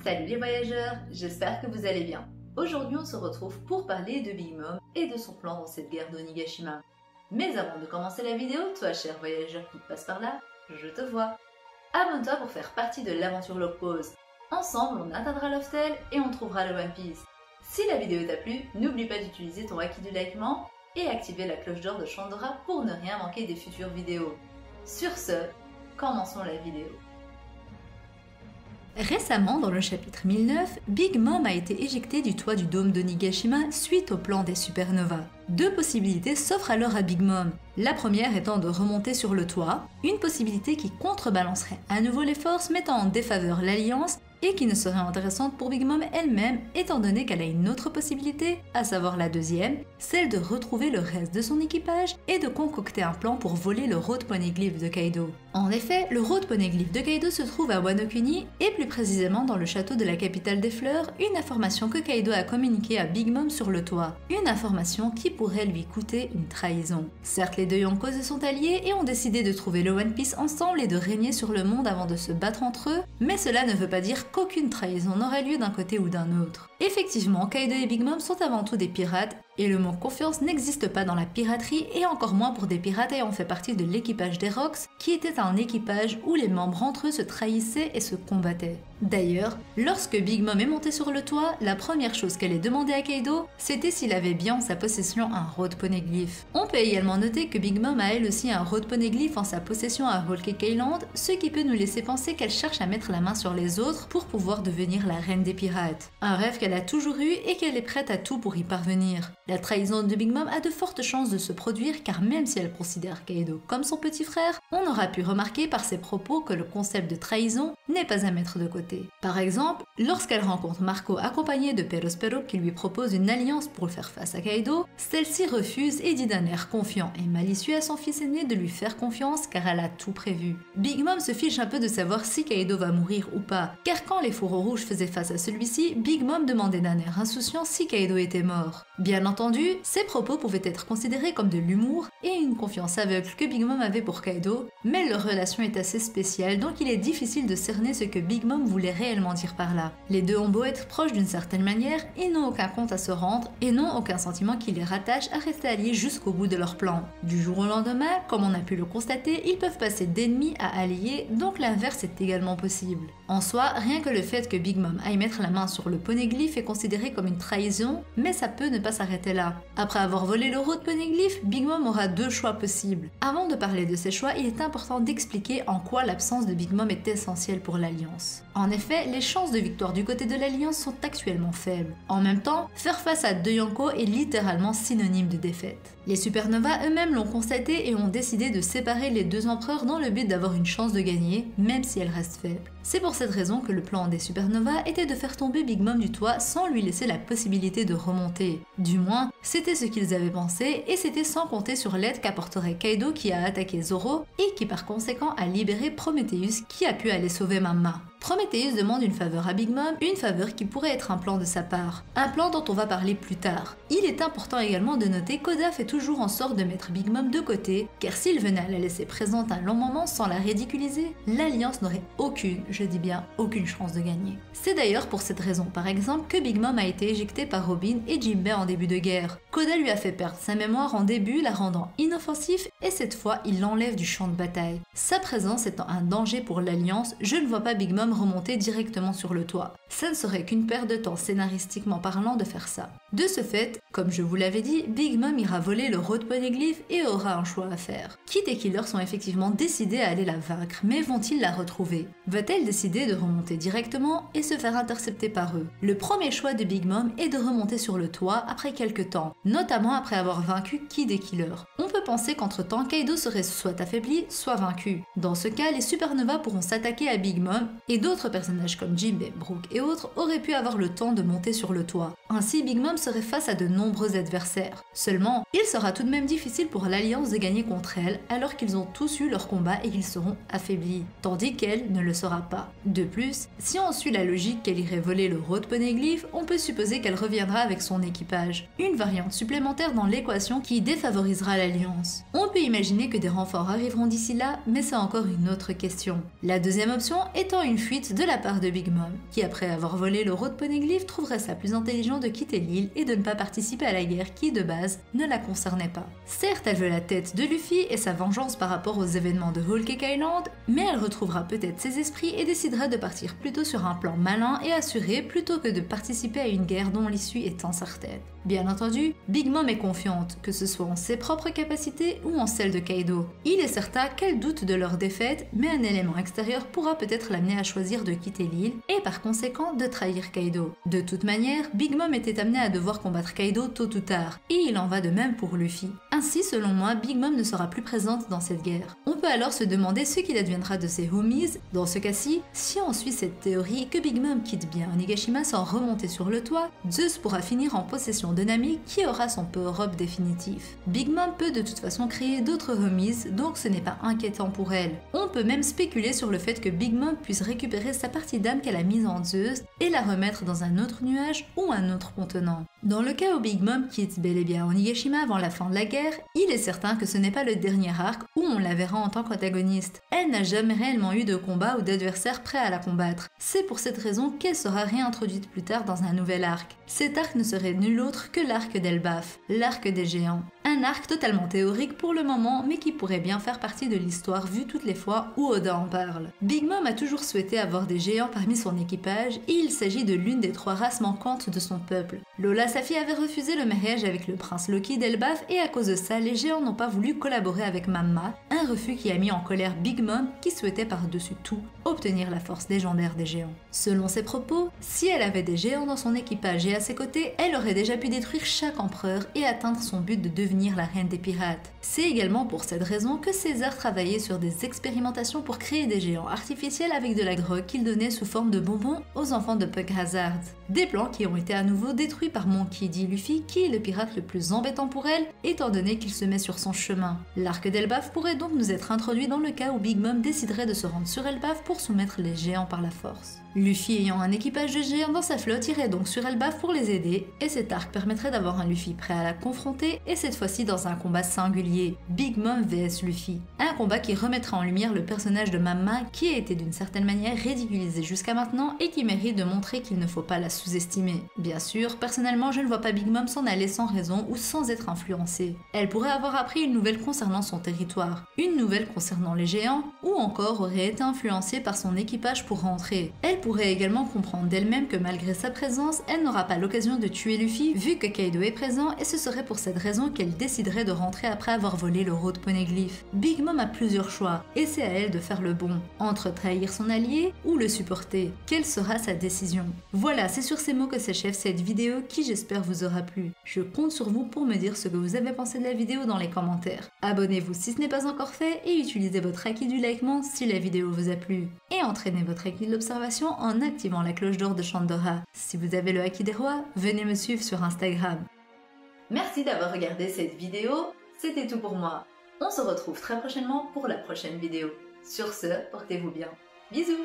Salut les voyageurs, j'espère que vous allez bien. Aujourd'hui on se retrouve pour parler de Big Mom et de son plan dans cette guerre d'Onigashima. Mais avant de commencer la vidéo, toi cher voyageur qui passe par là, je te vois. Abonne-toi pour faire partie de l'aventure Log Pause. Ensemble on atteindra l'Hostel et on trouvera le One Piece. Si la vidéo t'a plu, n'oublie pas d'utiliser ton haki du likement et activer la cloche d'or de Chandra pour ne rien manquer des futures vidéos. Sur ce, commençons la vidéo. Récemment, dans le chapitre 1009, Big Mom a été éjecté du toit du dôme d'Onigashima suite au plan des supernovas. Deux possibilités s'offrent alors à Big Mom. La première étant de remonter sur le toit, une possibilité qui contrebalancerait à nouveau les forces mettant en défaveur l'Alliance et qui ne serait intéressante pour Big Mom elle-même étant donné qu'elle a une autre possibilité, à savoir la deuxième, celle de retrouver le reste de son équipage et de concocter un plan pour voler le Road Poneglyph de Kaido. En effet, le Road Poneglyph de Kaido se trouve à Wano Kuni et plus précisément dans le château de la capitale des fleurs, une information que Kaido a communiquée à Big Mom sur le toit. Une information qui pourrait lui coûter une trahison. Certes, les deux Yonko se sont alliés et ont décidé de trouver le One Piece ensemble et de régner sur le monde avant de se battre entre eux, mais cela ne veut pas dire qu'aucune trahison n'aurait lieu d'un côté ou d'un autre. Effectivement, Kaido et Big Mom sont avant tout des pirates, et le mot confiance n'existe pas dans la piraterie et encore moins pour des pirates ayant fait partie de l'équipage des Rocks, qui était un équipage où les membres entre eux se trahissaient et se combattaient. D'ailleurs, lorsque Big Mom est montée sur le toit, la première chose qu'elle ait demandé à Kaido, c'était s'il avait bien en sa possession un Road Poneglyph. On peut également noter que Big Mom a elle aussi un Road Poneglyph en sa possession à Whole Cake Island, ce qui peut nous laisser penser qu'elle cherche à mettre la main sur les autres pour pouvoir devenir la reine des pirates. Un rêve qu'elle a toujours eu et qu'elle est prête à tout pour y parvenir. La trahison de Big Mom a de fortes chances de se produire car même si elle considère Kaido comme son petit frère, on aura pu remarquer par ses propos que le concept de trahison n'est pas à mettre de côté. Par exemple, lorsqu'elle rencontre Marco accompagné de Perospero qui lui propose une alliance pour faire face à Kaido, celle-ci refuse et dit d'un air confiant et malicieux à son fils aîné de lui faire confiance car elle a tout prévu. Big Mom se fiche un peu de savoir si Kaido va mourir ou pas, car quand les fourreaux rouges faisaient face à celui-ci, Big Mom demandait d'un air insouciant si Kaido était mort. Bien entendu, ces propos pouvaient être considérés comme de l'humour et une confiance aveugle que Big Mom avait pour Kaido, mais leur relation est assez spéciale donc il est difficile de cerner ce que Big Mom voulait réellement dire par là. Les deux ont beau être proches d'une certaine manière, ils n'ont aucun compte à se rendre et n'ont aucun sentiment qui les rattache à rester alliés jusqu'au bout de leur plan. Du jour au lendemain, comme on a pu le constater, ils peuvent passer d'ennemis à alliés, donc l'inverse est également possible. En soi, rien que le fait que Big Mom aille mettre la main sur le poneglyph est considéré comme une trahison, mais ça peut ne pas s'arrêter là. Après avoir volé le Road Poneglyph, Big Mom aura deux choix possibles. Avant de parler de ces choix, il est important d'expliquer en quoi l'absence de Big Mom est essentielle pour l'Alliance. En effet, les chances de victoire du côté de l'Alliance sont actuellement faibles. En même temps, faire face à deux Yonko est littéralement synonyme de défaite. Les supernovas eux-mêmes l'ont constaté et ont décidé de séparer les deux empereurs dans le but d'avoir une chance de gagner, même si elle reste faible. C'est pour cette raison que le plan des supernovas était de faire tomber Big Mom du toit sans lui laisser la possibilité de remonter. Du moins, c'était ce qu'ils avaient pensé et c'était sans compter sur l'aide qu'apporterait Kaido qui a attaqué Zoro et qui par conséquent a libéré Prometheus qui a pu aller sauver Mama. Prometheus demande une faveur à Big Mom, une faveur qui pourrait être un plan de sa part, un plan dont on va parler plus tard. Il est important également de noter qu'Oda fait toujours en sorte de mettre Big Mom de côté, car s'il venait à la laisser présente un long moment sans la ridiculiser, l'Alliance n'aurait aucune, je dis bien aucune chance de gagner. C'est d'ailleurs pour cette raison par exemple que Big Mom a été éjecté par Robin et Jinbei en début de guerre. Koda lui a fait perdre sa mémoire en début, la rendant inoffensif et cette fois il l'enlève du champ de bataille. Sa présence étant un danger pour l'Alliance, je ne vois pas Big Mom remonter directement sur le toit. Ça ne serait qu'une perte de temps scénaristiquement parlant de faire ça. De ce fait, comme je vous l'avais dit, Big Mom ira voler le Road Poneglyph et aura un choix à faire. Kid et Killer sont effectivement décidés à aller la vaincre, mais vont-ils la retrouver? Va-t-elle décider de remonter directement et se faire intercepter par eux? Le premier choix de Big Mom est de remonter sur le toit après quelques temps, notamment après avoir vaincu Kid et Killer. On peut penser qu'entre-temps, Kaido serait soit affaibli, soit vaincu. Dans ce cas, les supernovas pourront s'attaquer à Big Mom et d'autres personnages comme Jinbei, Brook et autres auraient pu avoir le temps de monter sur le toit. Ainsi, Big Mom serait face à de nombreux adversaires. Seulement, il sera tout de même difficile pour l'Alliance de gagner contre elle alors qu'ils ont tous eu leur combat et qu'ils seront affaiblis, tandis qu'elle ne le sera pas. De plus, si on suit la logique qu'elle irait voler le Road Poneglyph, on peut supposer qu'elle reviendra avec son équipage. Une variante supplémentaire dans l'équation qui défavorisera l'Alliance. On peut peut imaginer que des renforts arriveront d'ici là, mais c'est encore une autre question. La deuxième option étant une fuite de la part de Big Mom, qui après avoir volé le Road Poneglyph trouverait ça plus intelligent de quitter l'île et de ne pas participer à la guerre qui, de base, ne la concernait pas. Certes, elle veut la tête de Luffy et sa vengeance par rapport aux événements de Whole Cake Island, mais elle retrouvera peut-être ses esprits et décidera de partir plutôt sur un plan malin et assuré plutôt que de participer à une guerre dont l'issue est incertaine. Bien entendu, Big Mom est confiante, que ce soit en ses propres capacités ou en celles de Kaido. Il est certain qu'elle doute de leur défaite, mais un élément extérieur pourra peut-être l'amener à choisir de quitter l'île et par conséquent de trahir Kaido. De toute manière, Big Mom était amenée à devoir combattre Kaido tôt ou tard, et il en va de même pour Luffy. Ainsi, selon moi, Big Mom ne sera plus présente dans cette guerre. On peut alors se demander ce qu'il adviendra de ses homies. Dans ce cas-ci, si on suit cette théorie que Big Mom quitte bien Onigashima sans remonter sur le toit, Zeus pourra finir en possession de Nami qui aura son power-up définitif. Big Mom peut de toute façon créer d'autres homies, donc ce n'est pas inquiétant pour elle. On peut même spéculer sur le fait que Big Mom puisse récupérer sa partie d'âme qu'elle a mise en Zeus et la remettre dans un autre nuage ou un autre contenant. Dans le cas où Big Mom quitte bel et bien Onigashima avant la fin de la guerre, il est certain que ce n'est pas le dernier arc où on la verra en tant qu'antagoniste. Elle n'a jamais réellement eu de combat ou d'adversaire prêt à la combattre. C'est pour cette raison qu'elle sera réintroduite plus tard dans un nouvel arc. Cet arc ne serait nul autre que l'arc d'Elbaf, l'arc des géants. Un arc totalement théorique pour le moment, mais qui pourrait bien faire partie de l'histoire vue toutes les fois où Oda en parle. Big Mom a toujours souhaité avoir des géants parmi son équipage, et il s'agit de l'une des 3 races manquantes de son peuple. Lola, sa fille, avait refusé le mariage avec le prince Loki d'Elbaf, et à cause de ça, les géants n'ont pas voulu collaborer avec Mamma, un refus qui a mis en colère Big Mom, qui souhaitait par-dessus tout obtenir la force légendaire des géants. Selon ses propos, si elle avait des géants dans son équipage et à ses côtés, elle aurait déjà pu détruire chaque empereur et atteindre son but de devenir la reine des pirates. C'est également pour cette raison que César travaillait sur des expérimentations pour créer des géants artificiels avec de la drogue qu'il donnait sous forme de bonbons aux enfants de Pug Hazard. Des plans qui ont été à nouveau détruits par Monkey D. Luffy, qui est le pirate le plus embêtant pour elle, étant donné qu'il se met sur son chemin. L'arc d'Elbaf pourrait donc nous être introduit dans le cas où Big Mom déciderait de se rendre sur Elbaf pour soumettre les géants par la force. Luffy ayant un équipage de géants dans sa flotte irait donc sur Elbaf pour les aider, et cet arc permettrait d'avoir un Luffy prêt à la confronter, et cette fois-ci dans un combat singulier, Big Mom vs Luffy. Un combat qui remettra en lumière le personnage de Mamma qui a été d'une certaine manière ridiculisé jusqu'à maintenant et qui mérite de montrer qu'il ne faut pas la sous-estimer. Bien sûr, personnellement je ne vois pas Big Mom s'en aller sans raison ou sans être influencée. Elle pourrait avoir appris une nouvelle concernant son territoire, une nouvelle concernant les géants, ou encore aurait été influencée par son équipage pour rentrer. Elle pourrait également comprendre d'elle-même que malgré sa présence, elle n'aura pas l'occasion de tuer Luffy vu que Kaido est présent et ce serait pour cette raison qu'elle déciderait de rentrer après avoir volé le Road Poneglyph. Big Mom a plusieurs choix et c'est à elle de faire le bon, entre trahir son allié ou le supporter. Quelle sera sa décision? Voilà, c'est sur ces mots que s'achève cette vidéo qui j'espère vous aura plu. Je compte sur vous pour me dire ce que vous avez pensé de la vidéo dans les commentaires. Abonnez-vous si ce n'est pas encore fait et utilisez votre acquis du likement si la vidéo vous a plu. Et entraînez votre acquis de l'observation en activant la cloche d'or de Chandora. Si vous avez le acquis des rois, venez me suivre sur Instagram. Merci d'avoir regardé cette vidéo, c'était tout pour moi. On se retrouve très prochainement pour la prochaine vidéo. Sur ce, portez-vous bien. Bisous!